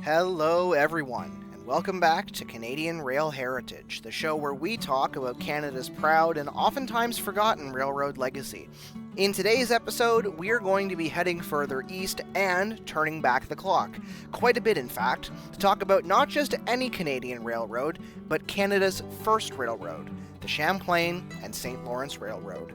Hello, everyone, and welcome back to Canadian Rail Heritage, the show where we talk about Canada's proud and oftentimes forgotten railroad legacy. In today's episode, we are going to be heading further east and turning back the clock, quite a bit in fact, to talk about not just any Canadian railroad, but Canada's first railroad, the Champlain and St. Lawrence Railroad.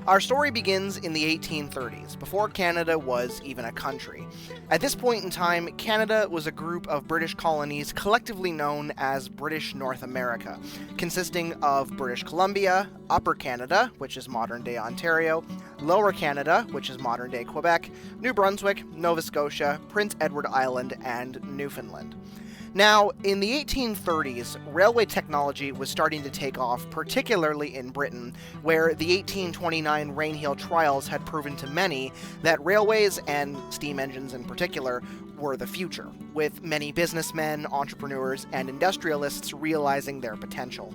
Our story begins in the 1830s, before Canada was even a country. At this point in time, Canada was a group of British colonies collectively known as British North America, consisting of British Columbia, Upper Canada, which is modern-day Ontario, Lower Canada, which is modern-day Quebec, New Brunswick, Nova Scotia, Prince Edward Island, and Newfoundland. Now, in the 1830s, railway technology was starting to take off, particularly in Britain, where the 1829 Rainhill trials had proven to many that railways, and steam engines in particular, were the future, with many businessmen, entrepreneurs, and industrialists realizing their potential.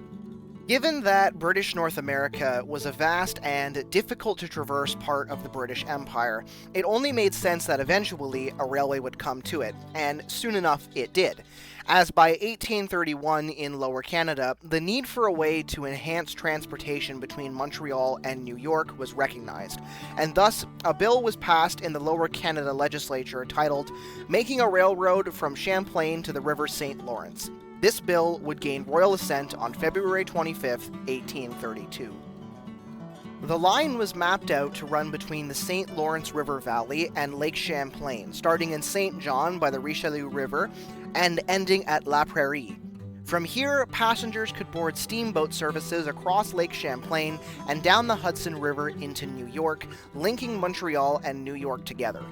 Given that British North America was a vast and difficult-to-traverse part of the British Empire, it only made sense that eventually a railway would come to it, and soon enough it did. As by 1831 in Lower Canada, the need for a way to enhance transportation between Montreal and New York was recognized, and thus a bill was passed in the Lower Canada legislature titled Making a Railroad from Champlain to the River St. Lawrence. This bill would gain royal assent on February 25, 1832. The line was mapped out to run between the St. Lawrence River Valley and Lake Champlain, starting in St. John by the Richelieu River and ending at La Prairie. From here, passengers could board steamboat services across Lake Champlain and down the Hudson River into New York, linking Montreal and New York together.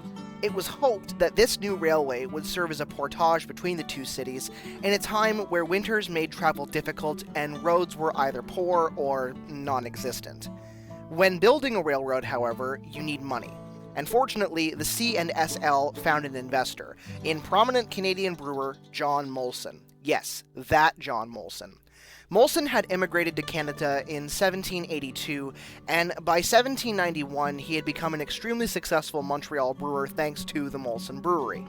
It was hoped that this new railway would serve as a portage between the two cities in a time where winters made travel difficult and roads were either poor or non-existent. When building a railroad, however, you need money. And fortunately, the C&SL found an investor in prominent Canadian brewer John Molson. Yes, that John Molson. Molson had immigrated to Canada in 1782, and by 1791 he had become an extremely successful Montreal brewer thanks to the Molson Brewery.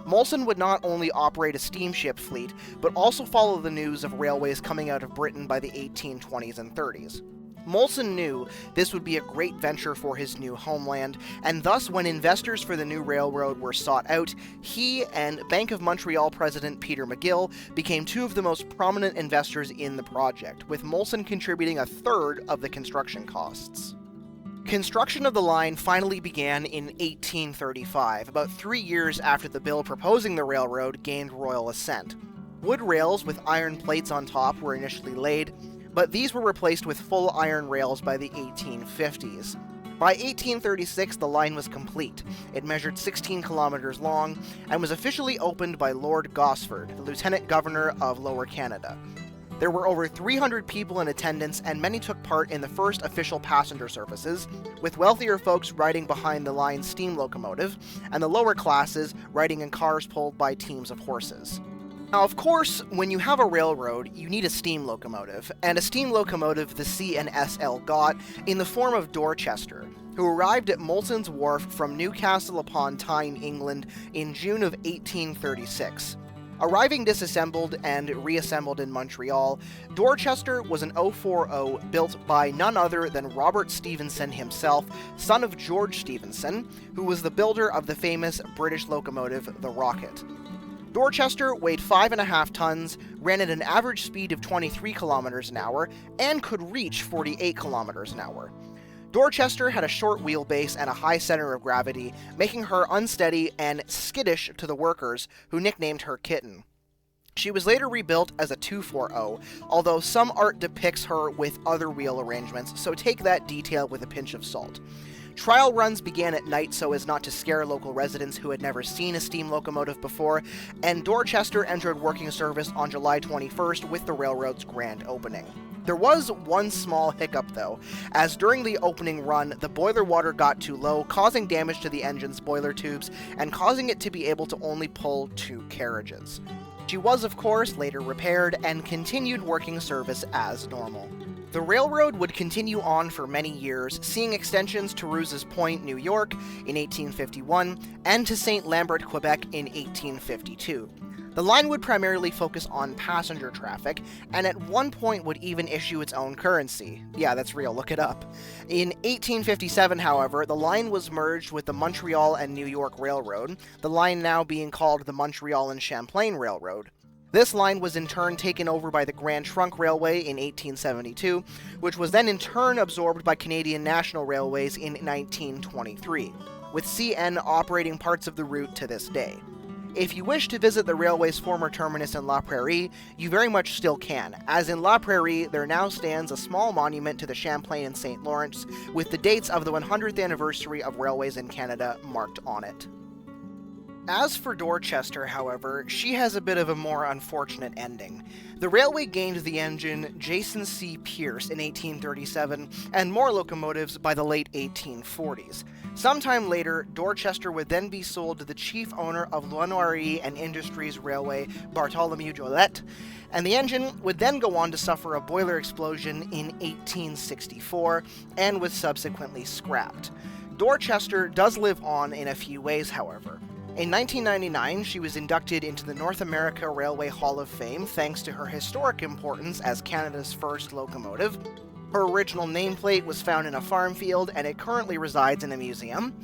Molson would not only operate a steamship fleet, but also follow the news of railways coming out of Britain by the 1820s and 30s. Molson knew this would be a great venture for his new homeland, and thus when investors for the new railroad were sought out, he and Bank of Montreal president Peter McGill became two of the most prominent investors in the project, with Molson contributing a third of the construction costs. Construction of the line finally began in 1835, about 3 years after the bill proposing the railroad gained royal assent. Wood rails with iron plates on top were initially laid, but these were replaced with full iron rails by the 1850s. By 1836, the line was complete. It measured 16 kilometers long and was officially opened by Lord Gosford, the Lieutenant Governor of Lower Canada. There were over 300 people in attendance, and many took part in the first official passenger services, with wealthier folks riding behind the line's steam locomotive, and the lower classes riding in cars pulled by teams of horses. Now, of course, when you have a railroad, you need a steam locomotive, and a steam locomotive the C&SL got in the form of Dorchester, who arrived at Molson's Wharf from Newcastle upon Tyne, England in June of 1836. Arriving disassembled and reassembled in Montreal, Dorchester was an 040 built by none other than Robert Stephenson himself, son of George Stephenson, who was the builder of the famous British locomotive, the Rocket. Dorchester weighed 5.5 tons, ran at an average speed of 23 kilometers an hour, and could reach 48 kilometers an hour. Dorchester had a short wheelbase and a high center of gravity, making her unsteady and skittish to the workers, who nicknamed her Kitten. She was later rebuilt as a 240, although some art depicts her with other wheel arrangements, so take that detail with a pinch of salt. Trial runs began at night so as not to scare local residents who had never seen a steam locomotive before, and Dorchester entered working service on July 21st with the railroad's grand opening. There was one small hiccup though, as during the opening run, the boiler water got too low, causing damage to the engine's boiler tubes and causing it to be able to only pull 2 carriages. She was, of course, later repaired and continued working service as normal. The railroad would continue on for many years, seeing extensions to Rouse's Point, New York in 1851 and to St. Lambert, Quebec in 1852. The line would primarily focus on passenger traffic, and at one point would even issue its own currency. Yeah, that's real, look it up. In 1857, however, the line was merged with the Montreal and New York Railroad, the line now being called the Montreal and Champlain Railroad. This line was in turn taken over by the Grand Trunk Railway in 1872, which was then in turn absorbed by Canadian National Railways in 1923, with CN operating parts of the route to this day. If you wish to visit the railway's former terminus in La Prairie, you very much still can, as in La Prairie there now stands a small monument to the Champlain and St. Lawrence, with the dates of the 100th anniversary of Railways in Canada marked on it. As for Dorchester, however, she has a bit of a more unfortunate ending. The railway gained the engine Jason C. Pierce in 1837 and more locomotives by the late 1840s. Sometime later, Dorchester would then be sold to the chief owner of Lonoirie and Industries Railway, Bartholomew Jolette, and the engine would then go on to suffer a boiler explosion in 1864 and was subsequently scrapped. Dorchester does live on in a few ways, however. In 1999, she was inducted into the North America Railway Hall of Fame thanks to her historic importance as Canada's first locomotive. Her original nameplate was found in a farm field, and it currently resides in a museum.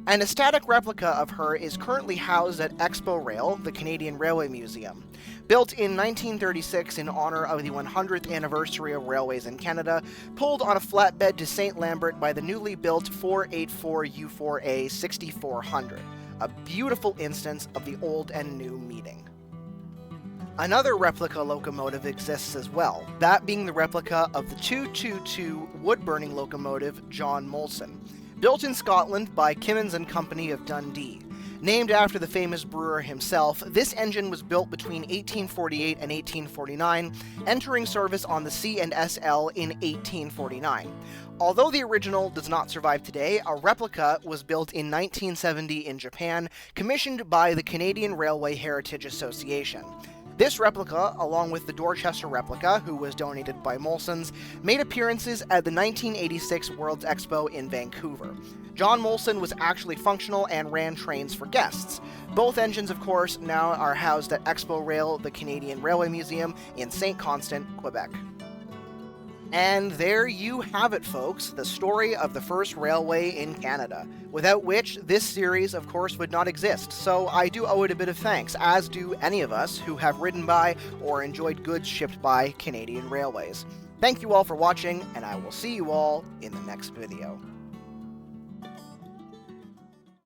And a static replica of her is currently housed at Expo Rail, the Canadian Railway Museum. Built in 1936 in honor of the 100th anniversary of Railways in Canada, pulled on a flatbed to St. Lambert by the newly built 484 U4A 6400. A beautiful instance of the old and new meeting. Another replica locomotive exists as well, that being the replica of the 222 wood-burning locomotive John Molson, built in Scotland by Kimmins and Company of Dundee. Named after the famous brewer himself, this engine was built between 1848 and 1849, entering service on the C&SL in 1849. Although the original does not survive today, a replica was built in 1970 in Japan, commissioned by the Canadian Railway Heritage Association. This replica, along with the Dorchester replica, who was donated by Molson's, made appearances at the 1986 World's Expo in Vancouver. John Molson was actually functional and ran trains for guests. Both engines, of course, now are housed at Expo Rail, the Canadian Railway Museum in St. Constant, Quebec. And there you have it, folks, the story of the first railway in Canada, without which this series, of course, would not exist. So I do owe it a bit of thanks, as do any of us who have ridden by or enjoyed goods shipped by Canadian Railways. Thank you all for watching, and I will see you all in the next video.